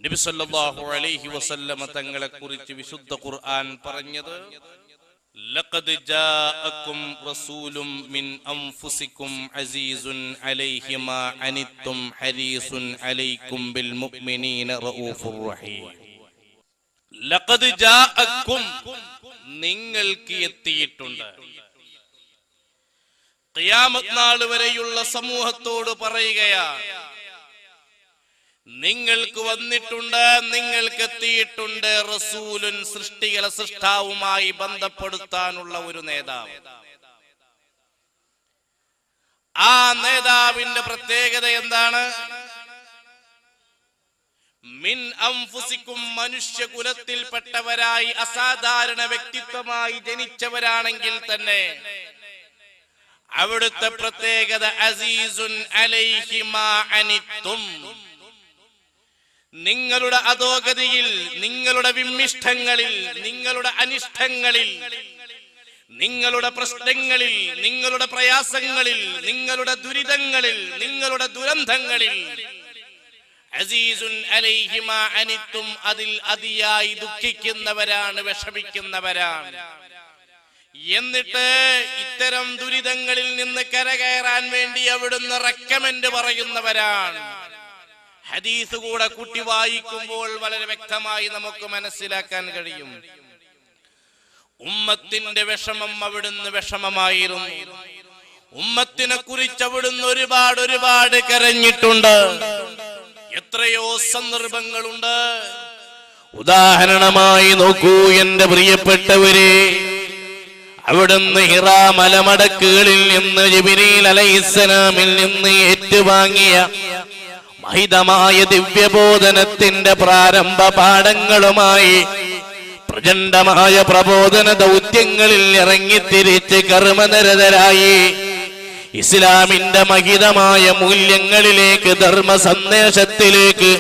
നബി സല്ലല്ലാഹു അലൈഹി വസല്ലമ തങ്ങളെ കുറിച്ച് വിശുദ്ധ ഖുർആൻ പറഞ്ഞത് ലഖദ് ജാഅക്കും റസൂലും മിൻ അൻഫുസിക്കും അസീസുൻ അലൈഹി മാ അനിത്തും ഹരീസുൻ അലൈക്കും ബിൽ മുഅ്മിനീന റഊഫുർ റഹീം. ലഖദ് ജാഅക്കും, നിങ്ങൾക്ക് എത്തിയിട്ടുണ്ട്. ഖിയാമത്ത് നാൾ വരെയുള്ള സമൂഹത്തോട് പറയുകയാണ്, നിങ്ങൾക്ക് വന്നിട്ടുണ്ട്, നിങ്ങൾക്ക് എത്തിയിട്ടുണ്ട് റസൂലുൻ, സൃഷ്ടികളെ സൃഷ്ടാവുമായി ബന്ധപ്പെടുത്താനുള്ള ഒരു നേതാവ്. ആ നേതാവിന്റെ പ്രത്യേകത എന്താണ്? മിൻ അൻഫുസിക്കും, മനുഷ്യകുലത്തിൽപ്പെട്ടവരായി അസാധാരണ വ്യക്തിത്വമായി ജനിച്ചവരാണെങ്കിൽ തന്നെ അവിടുത്തെ പ്രത്യേകത അസീസുൻ അലൈഹി മാ അനിത്തും, നിങ്ങളുടെ അധോഗതിയിൽ, നിങ്ങളുടെ വിമ്മിഷ്ടങ്ങളിൽ, നിങ്ങളുടെ അനിഷ്ടങ്ങളിൽ, നിങ്ങളുടെ പ്രശ്നങ്ങളിൽ, നിങ്ങളുടെ പ്രയാസങ്ങളിൽ, നിങ്ങളുടെ ദുരിതങ്ങളിൽ, നിങ്ങളുടെ ദുരന്തങ്ങളിൽ അസീസുൻ അലൈഹി മാ അനിത്തും, അതിൽ അതിയായി ദുഃഖിക്കുന്നവരാണ്, വിഷമിക്കുന്നവരാണ്. എന്നിട്ട് ഇത്തരം ദുരിതങ്ങളിൽ നിന്ന് കരകയറാൻ വേണ്ടി അവിടുന്ന് റെക്കമെൻഡ് പറയുന്നവരാണ്. ഹദീസ് കൂടെ കൂട്ടി വായിക്കുമ്പോൾ വളരെ വ്യക്തമായി നമുക്ക് മനസ്സിലാക്കാൻ കഴിയും. ഉമ്മത്തിന്റെ വിഷമം അവിടുന്ന് വിഷമമായിരുന്നു. ഉമ്മത്തിനെ കുറിച്ച് അവിടുന്ന് ഒരുപാട് കരഞ്ഞിട്ടുണ്ട്. എത്രയോ സന്ദർഭങ്ങളുണ്ട്. ഉദാഹരണമായി നോക്കൂ എന്റെ പ്രിയപ്പെട്ടവരെ, അവിടുന്ന് ഹിറാ മലമടക്കുകളിൽ നിന്ന് ജിബ്രീൽ അലൈഹിസ്സലാമിൽ നിന്ന് ഏറ്റുവാങ്ങിയ മഹിതമായ ദിവ്യബോധനത്തിന്റെ പ്രാരംഭ പാഠങ്ങളുമായി പ്രചണ്ഡമായ പ്രബോധന ദൗത്യങ്ങളിൽ ഇറങ്ങിത്തിരിച്ച് കർമ്മനിരതരായി ഇസ്ലാമിന്റെ മഹിതമായ മൂല്യങ്ങളിലേക്ക്, ധർമ്മ സന്ദേശത്തിലേക്ക്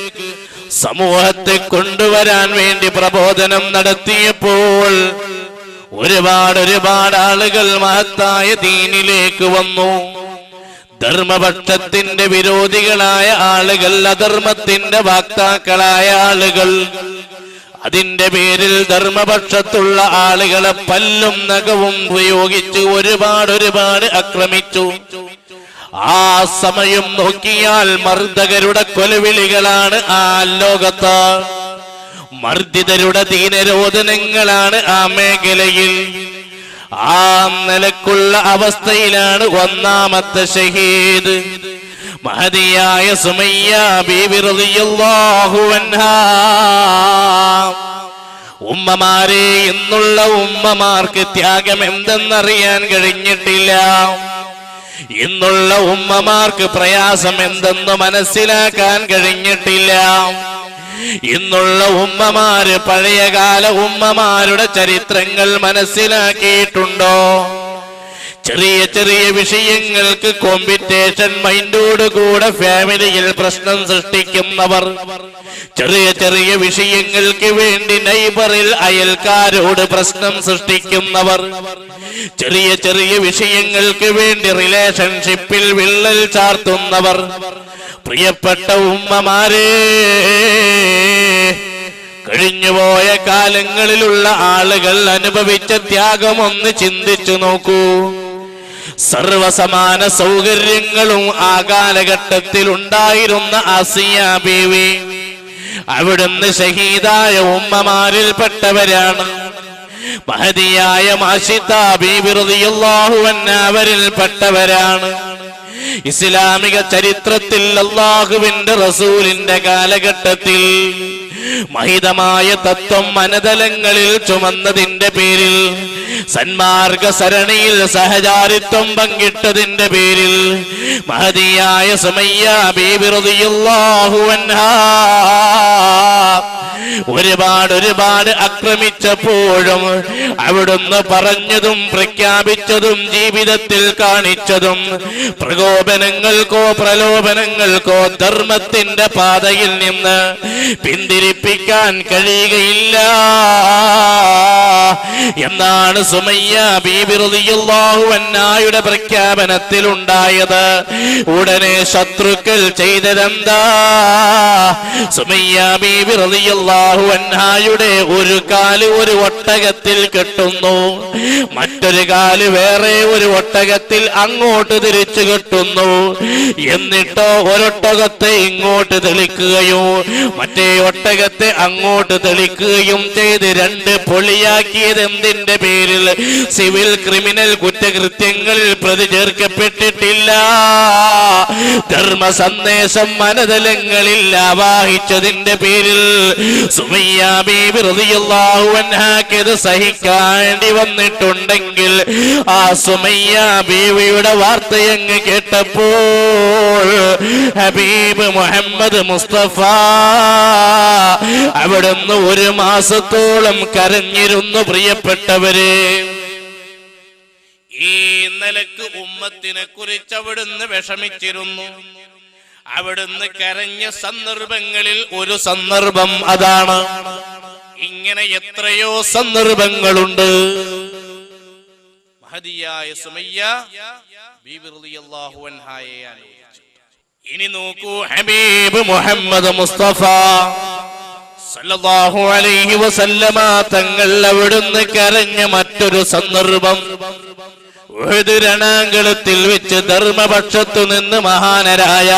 സമൂഹത്തെ കൊണ്ടുവരാൻ വേണ്ടി പ്രബോധനം നടത്തിയപ്പോൾ ഒരുപാട് ആളുകൾ മഹത്തായ ദീനിലേക്ക് വന്നു. ധർമ്മപക്ഷത്തിന്റെ വിരോധികളായ ആളുകൾ, അധർമ്മത്തിന്റെ വാക്താക്കളായ ആളുകൾ, അതിന്റെ പേരിൽ ധർമ്മപക്ഷത്തുള്ള ആളുകളെ പല്ലും നഖവും ഉപയോഗിച്ച് ഒരുപാട് ആക്രമിച്ചു. ആ സമയം നോക്കിയാൽ മർദ്ദകരുടെ കൊലവിളികളാണ് ആ ലോകത്ത്, മർദ്ദിതരുടെ ദീനരോധനങ്ങളാണ് ആ മേഖലയിൽ. ആ നിലക്കുള്ള അവസ്ഥയിലാണ് ഒന്നാമത്തെ ഷഹീദ് മഹദിയായ സുമയ്യ ബീവി റളിയല്ലാഹു അൻഹാ. ഉമ്മമാരെ, ഇന്നുള്ള ഉമ്മമാർക്ക് ത്യാഗം എന്തെന്നറിയാൻ കഴിഞ്ഞിട്ടില്ല. ഇന്നുള്ള ഉമ്മമാർക്ക് പ്രയാസം എന്തെന്ന് മനസ്സിലാക്കാൻ കഴിഞ്ഞിട്ടില്ല. ഇന്നുള്ള ഉമ്മമാര് പഴയകാല ഉമ്മമാരുടെ ചരിത്രങ്ങൾ മനസ്സിലാക്കിയിട്ടുണ്ടോ? ചെറിയ വിഷയങ്ങൾക്ക് കോമ്പറ്റീഷൻ മൈൻഡോടുകൂടെ ഫാമിലിയിൽ പ്രശ്നം സൃഷ്ടിക്കുന്നവർ, ചെറിയ വിഷയങ്ങൾക്ക് വേണ്ടി നൈബറിൽ അയൽക്കാരോട് പ്രശ്നം സൃഷ്ടിക്കുന്നവർ, ചെറിയ വിഷയങ്ങൾക്ക് വേണ്ടി റിലേഷൻഷിപ്പിൽ വിള്ളൽ ചാർത്തുന്നവർ. പ്രിയപ്പെട്ട ഉമ്മമാരെ, കഴിഞ്ഞുപോയ കാലങ്ങളിലുള്ള ആളുകൾ അനുഭവിച്ച ത്യാഗം ഒന്ന് ചിന്തിച്ചു നോക്കൂ. സർവസമാന സൗകര്യങ്ങളും ആ കാലഘട്ടത്തിൽ ഉണ്ടായിരുന്ന ആസിയ ബീവി, അവിടുന്ന് ഷഹീദായ ഉമ്മമാരിൽപ്പെട്ടവരാണ്. മഹദിയായ മാഷിത ബീവി റളിയല്ലാഹു അൻഹാ അവരിൽപ്പെട്ടവരാണ്. ഇസ്ലാമിക ചരിത്രത്തിൽ അല്ലാഹുവിന്റെ റസൂലിന്റെ കാലഘട്ടത്തിൽ മഹിതമായ തത്വം മനതലങ്ങളിൽ ചുമന്നതിന്റെ പേരിൽ, സന്മാർഗ സരണിയിൽ സഹചാരിത്വം പങ്കിട്ടതിന്റെ പേരിൽ മഹദിയായ സുമയ്യ ബീവി റളിയല്ലാഹു അൻഹാ ഒരുപാട് ആക്രമിച്ചപ്പോഴും അവിടുന്ന് പറഞ്ഞതും പ്രഖ്യാപിച്ചതും ജീവിതത്തിൽ കാണിച്ചതും പ്രകോപനങ്ങൾക്കോ പ്രലോഭനങ്ങൾക്കോ ധർമ്മത്തിന്റെ പാതയിൽ നിന്ന് പിന്തിരിപ്പിക്കാൻ കഴിയുകയില്ല എന്നാണ് സുമയ്യ ബീബി റളിയല്ലാഹു അൻഹായുടെ പ്രഖ്യാപനത്തിൽ ഉണ്ടായത്. ഉടനെ ശത്രുക്കൾ ചെയ്തതെന്താ? സുമയ്യ ബീബി റളിയല്ലാഹു അൻഹായുടെ ഒരു കാല് ഒരു ഒട്ടകത്തിൽ കെട്ടുന്നു, മറ്റൊരു കാല് വേറെ ഒരു ഒട്ടകത്തിൽ അങ്ങോട്ട് തിരിച്ചു കെട്ടുന്നു. എന്നിട്ടോ ഒരൊട്ടകത്തെ ഇങ്ങോട്ട് തെളിക്കുകയും മറ്റേ ഒട്ടകത്തെ അങ്ങോട്ട് തെളിക്കുകയും ചെയ്ത് രണ്ട് പൊളിയാക്കിയത് എന്തിന്റെ പേരിൽ? സിവിൽ ക്രിമിനൽ കുറ്റകൃത്യങ്ങളിൽ പ്രതി ചേർക്കപ്പെട്ടിട്ടില്ല. ധർമ്മ സന്ദേശം മനതലങ്ങളിൽ ആവാഹിച്ചതിന്റെ പേരിൽ സുമയ്യ ബീബി റളിയല്ലാഹു അൻഹാക്ക് ഇത് സഹിക്കേണ്ടി വന്നിട്ടുണ്ടെങ്കിൽ ആ സുമയ്യ ബീവിയുടെ വാർത്തയങ്ങ് കേട്ടപ്പോൾ ഹബീബ് മുഹമ്മദ് മുസ്തഫ അവിടുന്ന് ഒരു മാസത്തോളം കരഞ്ഞിരുന്നു. പ്രിയപ്പെട്ടവരെ, ഈ നിലക്ക് ഉമ്മത്തിനെ കുറിച്ച് അവിടുന്ന് വിഷമിച്ചിരുന്നു. അവിടുന്ന് കരഞ്ഞ സന്ദർഭങ്ങളിൽ ഒരു സന്ദർഭം അതാണ്. ഇങ്ങനെ എത്രയോ സന്ദർഭങ്ങളുണ്ട്. മഹദിയായ സുമയ്യ ബീബി റളിയല്ലാഹു അൻഹായെ ആലോചിച്ചു. ഇനി നോക്കൂ, ഹബീബ് മുഹമ്മദ് മുസ്തഫ സല്ലല്ലാഹു അലൈഹി വസല്ലമ തങ്ങൾ അവിടുന്ന് കരഞ്ഞ മറ്റൊരു സന്ദർഭം ഉഹദ് രണാങ്കളത്തിൽ വെച്ച് ധർമ്മപക്ഷത്തു നിന്ന് മഹാനരായ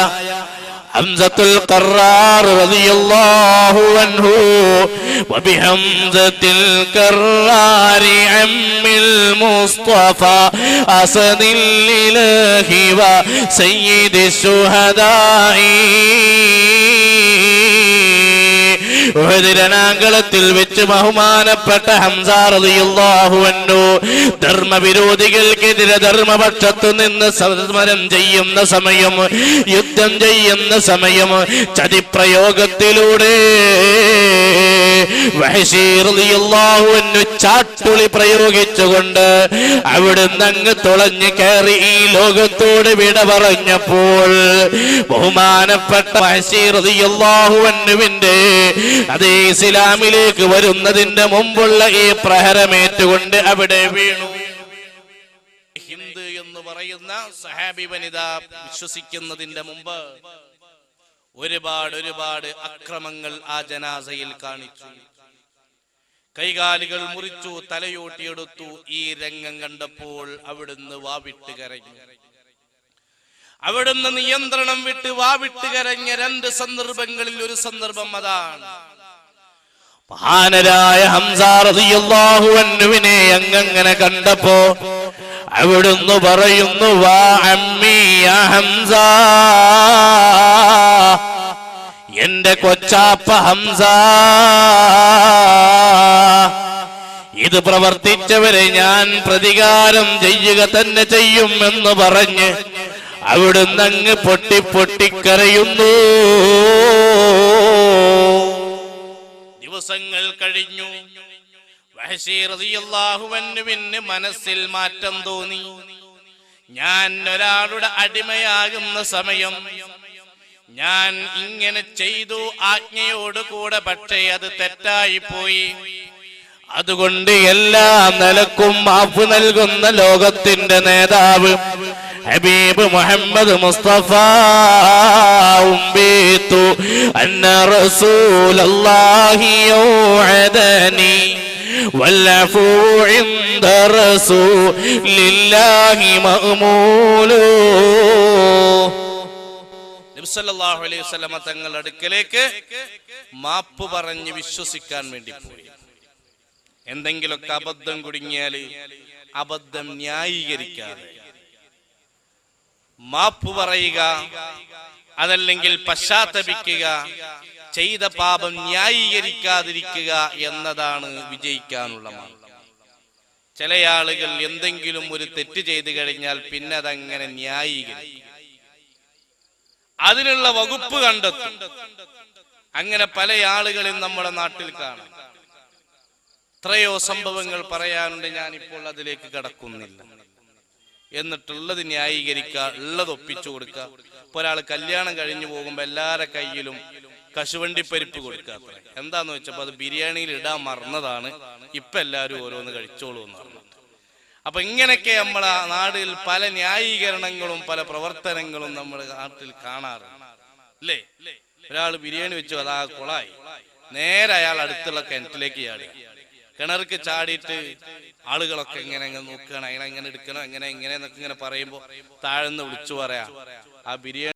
ഹംസത്തുൽ ഖറാർ റളിയല്ലാഹു അൻഹു വബിഹംസത്തിൽ ഖറാരി അമ്മിൽ മുസ്തഫ അസദിൽ ഇലാഹി വ സയ്യിദിശ് ശുഹദാഇ ഉഹദ് രണാങ്കളത്തിൽ വെച്ച് ബഹുമാനപ്പെട്ട ഹംസ റളിയല്ലാഹു അൻഹു ധർമ്മവിരോധികൾക്കെതിരെ ധർമ്മപക്ഷത്തു നിന്ന് സമരം ചെയ്യുന്ന സമയം, യുദ്ധം ചെയ്യുന്ന സമയം, ചതിപ്രയോഗത്തിലൂടെ വഹശി റളിയല്ലാഹു അൻഹു ചാട്ടുളി പ്രയോഗിച്ചുകൊണ്ട് അവിടുന്ന് അങ്ങ് തുളഞ്ഞു കയറി ഈ ലോകത്തോട് വിട പറഞ്ഞപ്പോൾ ബഹുമാനപ്പെട്ട വഹശി റളിയല്ലാഹു അൻഹുവിന്റെ അതേ ഇസ്ലാമിലേക്ക് വരുന്നതിന്റെ മുമ്പുള്ള ഈ പ്രഹരമേറ്റുകൊണ്ട് അവിടെ വീണു. ഹിന്ദ് എന്ന് പറയുന്ന സഹാബി വനിത വിശ്വസിക്കുന്നതിന്റെ മുമ്പ് ഒരുപാട് അക്രമങ്ങൾ ആ ജനാസയിൽ കാണിച്ചു. കൈകാലുകൾ മുറിച്ചു, തലയോട്ടിയെടുത്തു. ഈ രംഗം കണ്ടപ്പോൾ അവിടുന്ന് വാവിട്ട് കരഞ്ഞു. അവിടുന്ന് നിയന്ത്രണം വിട്ട് വാവിട്ട് കരഞ്ഞ രണ്ട് സന്ദർഭങ്ങളിൽ ഒരു സന്ദർഭം അതാണ്. മഹാനരായ ഹംസ റളിയല്ലാഹു അൻഹുവിനെ അങ്ങനെ കണ്ടപ്പോ അവിടുന്ന് പറയുന്നു, വാ അമ്മി യാ ഹംസ, എന്റെ കൊച്ചാപ്പ ഹംസ, ഇത് പ്രവർത്തിച്ചവരെ ഞാൻ പ്രതികാരം ചെയ്യുക തന്നെ ചെയ്യും എന്ന് പറഞ്ഞ് അവിടുന്ന് അങ്ങ് പൊട്ടിക്കരയുന്നു. ദിവസങ്ങൾ കഴിഞ്ഞു. വഹശി റളിയല്ലാഹു അൻഹുവിന് മനസ്സിൽ മാറ്റം തോന്നി. ഞാൻ ഒരാളുടെ അടിമയാകുന്ന സമയം ഞാൻ ഇങ്ങനെ ചെയ്തു ആജ്ഞയോട് കൂടെ, പക്ഷേ അത് തെറ്റായി പോയി. അതുകൊണ്ട് എല്ലാ നിലക്കും മാപ്പ് നൽകുന്ന ലോകത്തിന്റെ നേതാവ് ഹബീബ് മുഹമ്മദ് മുസ്തഫ ഉംബിതു അന്ന റസൂലല്ലാഹി യൗഅദനി വൽഅഫു ഇൻദ റസൂലില്ലാഹി മഅമൂലു. നബി സല്ലല്ലാഹു അലൈഹി വസല്ലം തങ്ങളുടെ അടുക്കലേക്ക് മാപ്പ് പറഞ്ഞ് വിശ്വസിക്കാൻ വേണ്ടി പോയി. എന്തെങ്കിലുമൊക്കെ അബദ്ധം കുടുങ്ങിയാൽ അബദ്ധം ന്യായീകരിക്കാതെ മാപ്പ് പറയുക, അതല്ലെങ്കിൽ പശ്ചാത്തപിക്കുക, ചെയ്ത പാപം ന്യായീകരിക്കാതിരിക്കുക എന്നതാണ് വിജയിക്കാനുള്ള മാർഗം. ചില ആളുകൾ എന്തെങ്കിലും ഒരു തെറ്റ് ചെയ്തു കഴിഞ്ഞാൽ പിന്നെ അതങ്ങനെ ന്യായീകരിക്കും, അതിനുള്ള വകുപ്പ് കണ്ടെത്തും. അങ്ങനെ പല ആളുകളും നമ്മുടെ നാട്ടിൽ കാണാം. എത്രയോ സംഭവങ്ങൾ പറയാനുണ്ട്, ഞാനിപ്പോൾ അതിലേക്ക് കടക്കുന്നില്ല. എന്നിട്ടുള്ളത് ന്യായീകരിക്കുക, ഉള്ളത് ഒപ്പിച്ചു കൊടുക്കുക. ഇപ്പൊ ഒരാൾ കല്യാണം കഴിഞ്ഞു പോകുമ്പോ എല്ലാരെ കയ്യിലും കശുവണ്ടി പരിപ്പ് കൊടുക്കുക. അത്ര എന്താന്ന് വെച്ചപ്പോ അത് ബിരിയാണിയിൽ ഇടാൻ മറന്നതാണ്, ഇപ്പൊ എല്ലാവരും ഓരോന്ന് കഴിച്ചോളൂ എന്ന് പറഞ്ഞു. അപ്പൊ ഇങ്ങനെയൊക്കെ നമ്മളെ നാട്ടിൽ പല ന്യായീകരണങ്ങളും പല പ്രവർത്തനങ്ങളും നമ്മുടെ നാട്ടിൽ കാണാറുണ്ട് അല്ലേ. ഒരാൾ ബിരിയാണി വെച്ചു, അതാ കുളായി, നേരെ അയാൾ അടുത്തുള്ള കിണറ്റിലേക്ക് ചാടുക. കിണർക്ക് ചാടിയിട്ട് ആളുകളൊക്കെ ഇങ്ങനെ നോക്കുകയാണ്, അങ്ങനെ എങ്ങനെ എടുക്കണം, എങ്ങനെ എന്നൊക്കെ ഇങ്ങനെ പറയുമ്പോ താഴ്ന്ന് വിളിച്ചു പറയാ, ആ ബിരിയാണി